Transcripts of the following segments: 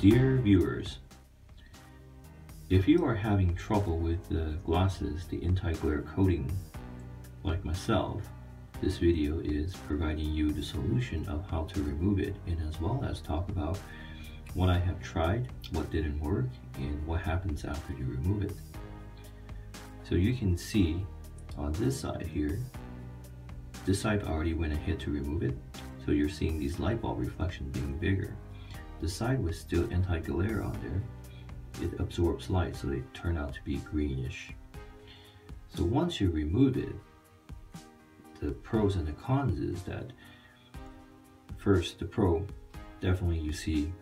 Dear viewers, if you are having trouble with the glasses, the anti-glare coating, like myself, this video is providing you the solution of how to remove it, and as well as talk about what I have tried, what didn't work, and what happens after you remove it. So you can see on this side here, this side already went ahead to remove it, so you're seeing these light bulb reflections being bigger. The side was still anti-glare on there. It absorbs light, so they turn out to be greenish. So once you remove it, the pros and the cons is that first, the pro, definitely you see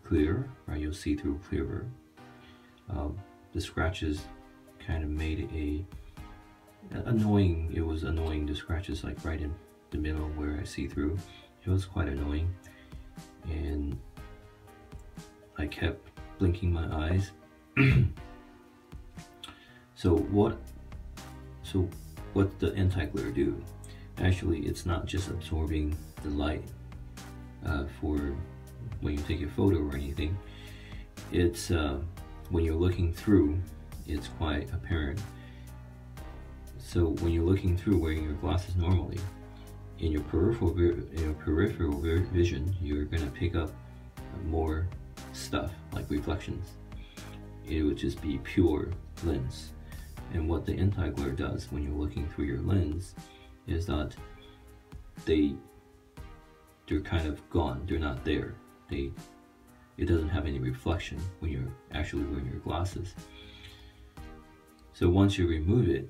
clear, right? You'll see through clearer. The scratches kind of made annoying. It was annoying, the scratches like right in the middle where I see through. It was quite annoying, and I kept blinking my eyes. So what the anti-glare do? Actually, it's not just absorbing the light for when you take a photo or anything. It's when you're looking through, it's quite apparent. So when you're looking through wearing your glasses normally, in your peripheral vision, you're gonna pick up more stuff like reflections. It would just be pure lens. And what the anti-glare does when you're looking through your lens is that they're kind of gone. They're not there. It doesn't have any reflection when you're actually wearing your glasses. So once you remove it,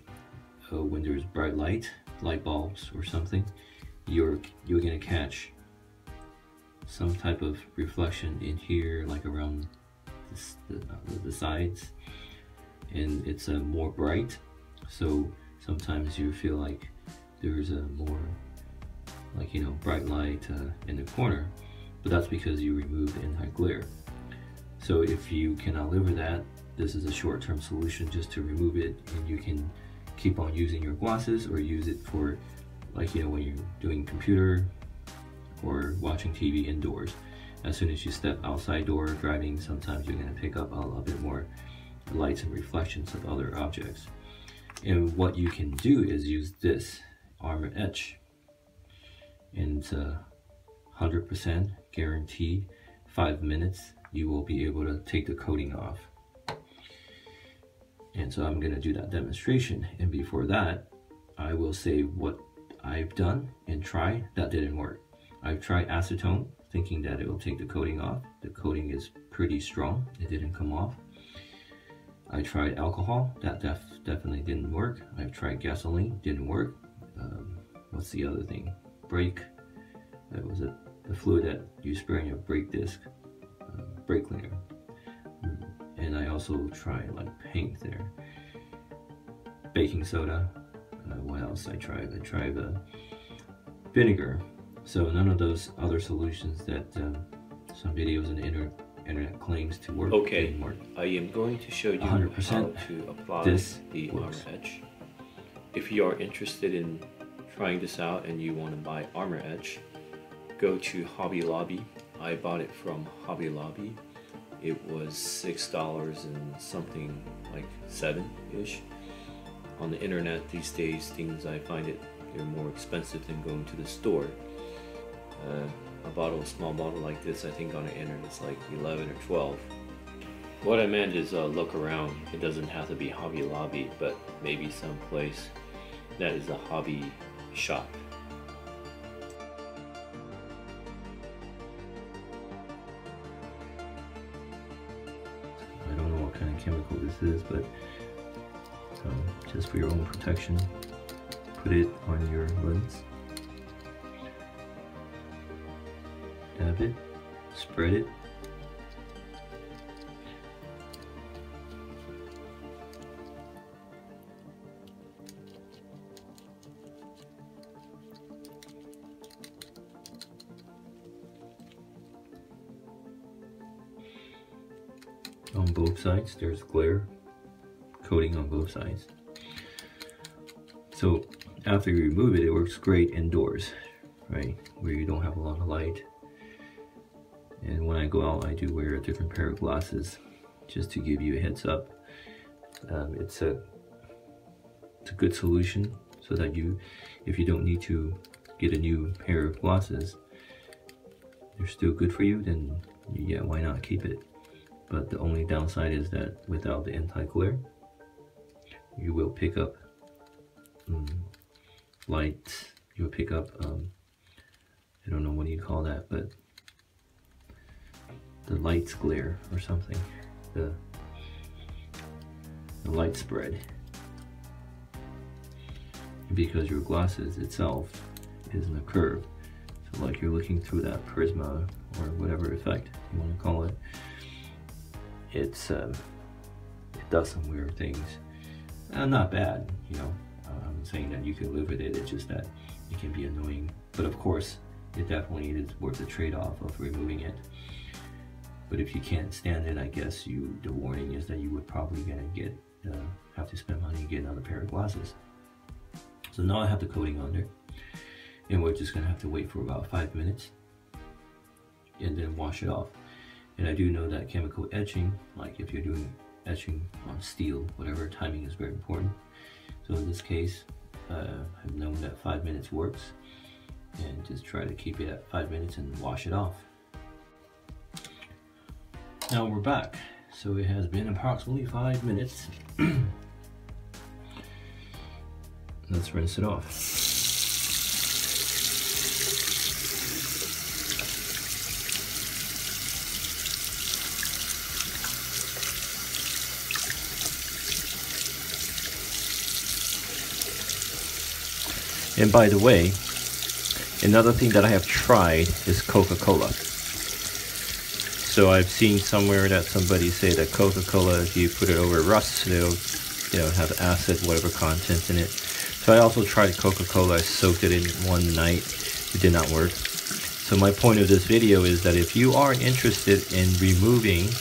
when there's bright light bulbs or something, you're gonna catch some type of reflection in here, like around the sides, and it's more bright. So sometimes you feel like there's a more, like, you know, bright light in the corner, but that's because you removed the anti-glare. So if you cannot live with that, this is a short-term solution, just to remove it, and you can keep on using your glasses or use it for, like, you know, when you're doing computer or watching TV indoors. As soon as you step outside door driving, sometimes you're going to pick up a little bit more lights and reflections of other objects. And what you can do is use this Armor Etch, and it's 100% guaranteed 5 minutes you will be able to take the coating off. And so I'm going to do that demonstration, and before that I will say what I've done and tried that didn't work. I've tried acetone thinking that it will take the coating off. The coating is pretty strong, it didn't come off. I tried alcohol, that definitely didn't work. I've tried gasoline, didn't work. What's the other thing? Brake, that was the fluid that you spray on your brake disc, brake cleaner. And I also tried like paint there, baking soda. What else I tried? I tried vinegar. So none of those other solutions that some videos on the internet claims to work. Okay, didn't work. I am going to show you 100% how to apply the Armor Etch. If you are interested in trying this out and you want to buy Armor Etch, go to Hobby Lobby. I bought it from Hobby Lobby. It was $6 and something, like $7-ish. On the internet these days, things, I find they're more expensive than going to the store. A small bottle like this, I think on the internet it's like 11 or 12. What I meant is look around. It doesn't have to be Hobby Lobby, but maybe some place that is a hobby shop. I don't know what kind of chemical this is, but just for your own protection, put it on your lens. Dab it, spread it. On both sides, there's glare coating on both sides. So after you remove it, it works great indoors, right? Where you don't have a lot of light. And when I go out, I do wear a different pair of glasses, just to give you a heads up. It's a good solution, so that if you don't need to get a new pair of glasses, they're still good for you, then yeah, why not keep it? But the only downside is that without the anti-glare, you will pick up light. You'll pick up I don't know what you call that, but the light glare or something, the light spread, because your glasses itself is in a curve. So like you're looking through that prisma or whatever effect you want to call it. It does some weird things. Not bad, you know. I'm saying that you can live with it. It's just that it can be annoying. But of course, it definitely is worth the trade-off of removing it. But if you can't stand it, I guess the warning is that you would probably have to spend money and get another pair of glasses. So now I have the coating on there, and we're just gonna have to wait for about 5 minutes and then wash it off. And I do know that chemical etching, like if you're doing etching on steel, whatever, timing is very important. So in this case, I've known that 5 minutes works, and just try to keep it at 5 minutes and wash it off. Now we're back. So it has been approximately 5 minutes. Let's rinse it off. And by the way, another thing that I have tried is Coca-Cola. So I've seen somewhere that somebody say that Coca-Cola, if you put it over rust, it'll have acid, whatever content in it. So I also tried Coca-Cola. I soaked it in one night. It did not work. So my point of this video is that if you are interested in removing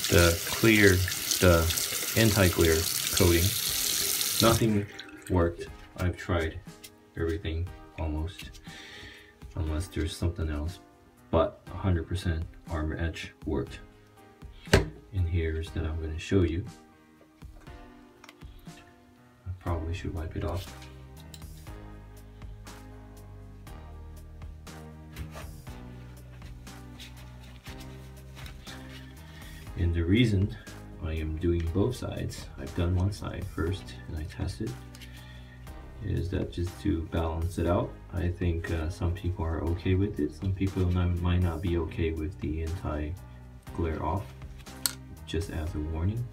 the anti-glare coating, nothing worked. I've tried everything almost, unless there's something else, but 100% Armor Etch worked. And here's that I'm going to show you. I probably should wipe it off. And the reason I am doing both sides, I've done one side first and I tested, is that just to balance it out. I think some people are okay with it. Some people might not be okay with the anti-glare off, just as a warning.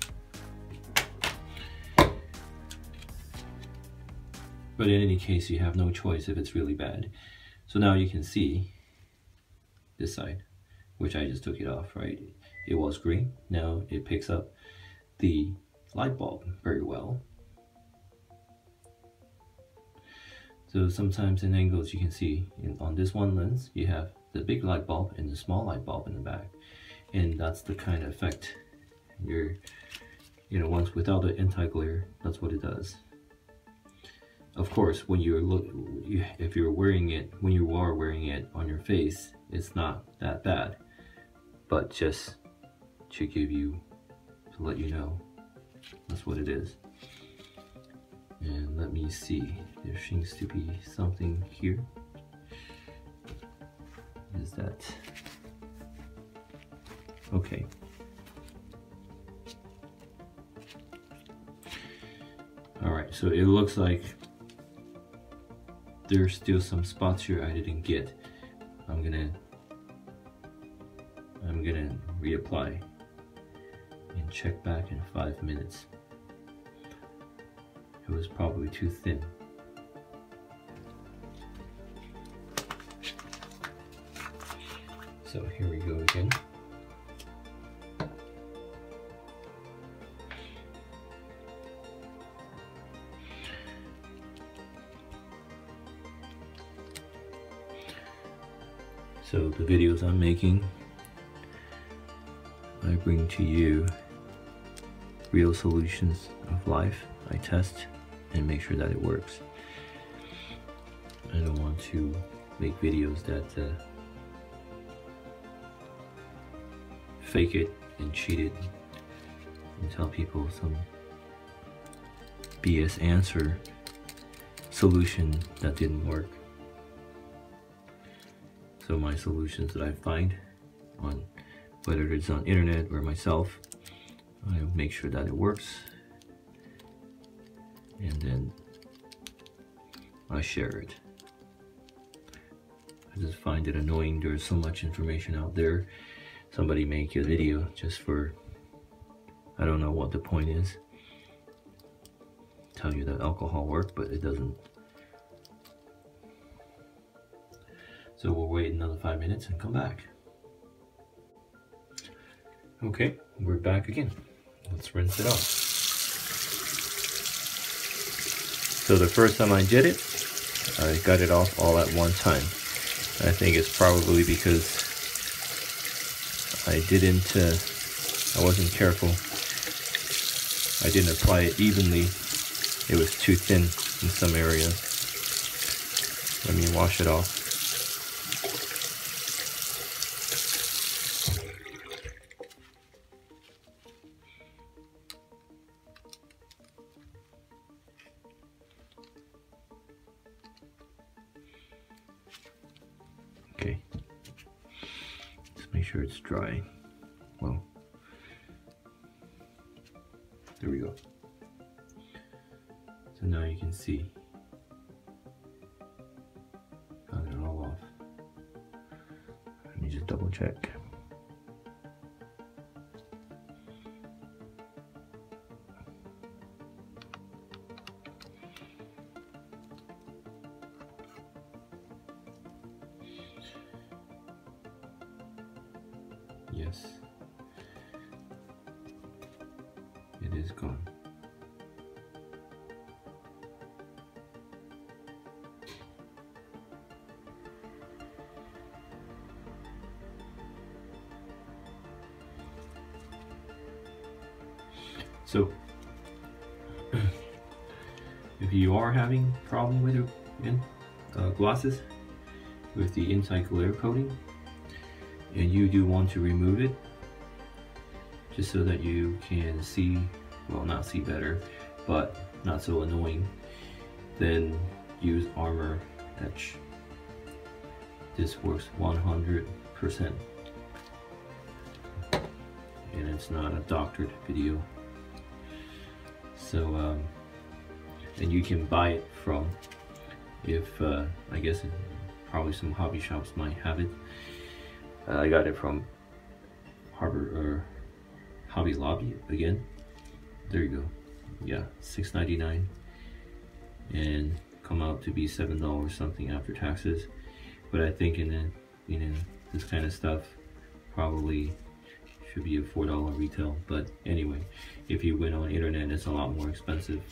But in any case, you have no choice if it's really bad. So now you can see this side, which I just took it off, right? It was green. Now it picks up the light bulb very well. So sometimes in angles you can see on this one lens you have the big light bulb and the small light bulb in the back, and that's the kind of effect once without the anti-glare, that's what it does. Of course, when if you are wearing it on your face, it's not that bad, but just to let you know, that's what it is. And let me see, there seems to be something here. Is that okay? Alright, so it looks like there's still some spots here I didn't get. I'm gonna reapply and check back in 5 minutes. It was probably too thin. So here we go again. So the videos I'm making, I bring to you real solutions of life. I test and make sure that it works. I don't want to make videos that fake it and cheat it and tell people some BS answer solution that didn't work. So my solutions that I find on, whether it's on internet or myself, I make sure that it works, and then I share it. I just find it annoying. There's so much information out there. Somebody make a video just for, I don't know what the point is. Tell you that alcohol works, but it doesn't. So we'll wait another 5 minutes and come back. Okay, we're back again. Let's rinse it off. So the first time I did it, I got it off all at one time. I think it's probably because I wasn't careful. I didn't apply it evenly. It was too thin in some areas. Let me wash it off. Okay, let's make sure it's dry. Well, there we go. So now you can see, got it all off. Let me just double check. Yes, it is gone. So, if you are having problem with your glasses with the inside glare coating, and you do want to remove it, just so that you can see, well, not see better, but not so annoying, then use Armor Etch. This works 100%. And it's not a doctored video. So, and you can buy it from, if, I guess probably some hobby shops might have it. I got it from Hobby Lobby again. There you go. Yeah, $6.99, and come out to be $7 something after taxes. But I think in this kind of stuff probably should be a $4 retail. But anyway, if you went on internet, it's a lot more expensive,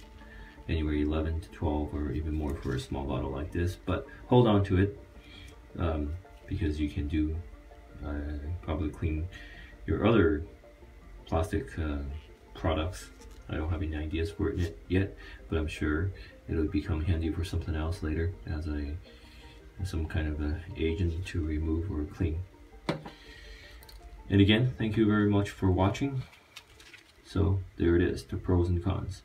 anywhere 11 to 12 or even more for a small bottle like this. But hold on to it, because you can do probably clean your other plastic products. I don't have any ideas for it yet, but I'm sure it'll become handy for something else later as some kind of a agent to remove or clean. And again, thank you very much for watching. So there it is, the pros and cons.